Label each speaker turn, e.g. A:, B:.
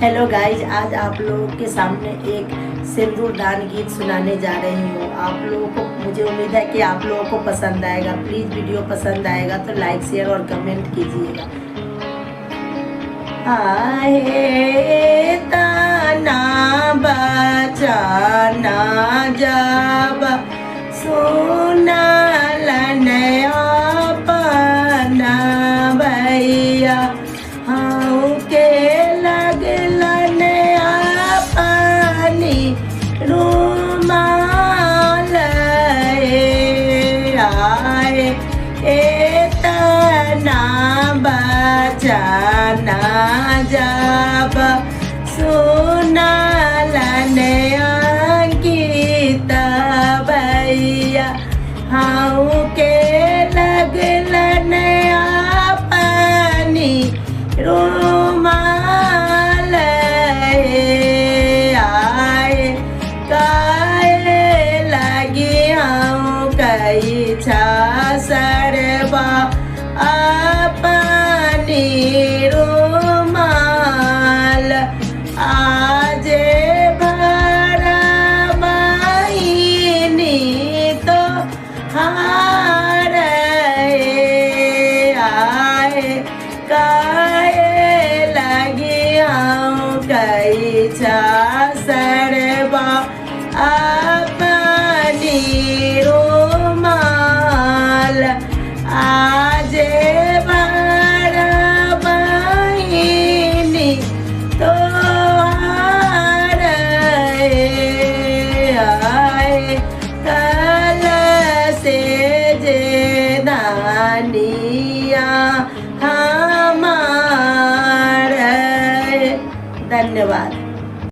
A: Hello guys, आज आप लोगों के सामने एक सिंदूरदान गीत सुनाने जा रही हूँ। आप लोगों को, मुझे उम्मीद है कि आप लोगों को पसंद आएगा। प्लीज़ वीडियो पसंद आएगा तो लाइक शेयर और कमेंट कीजिएगा। आहे ताना बचाना जब सुना लनया पना भैया हाँ के लगलन पानी रुमाल आए एतना बचाना जब सुनालन गीत भैया हाँ के लगलन पानी रुमाल आए काए लगी हाँ कई सरबा अपनी रुमाल आज भरा महीनी तो हार आए काए लगी हाँ कई सरबा अपनी रुमाल आज भरा महीनी तो हार आए कल से जे दानिया हमार। धन्यवाद।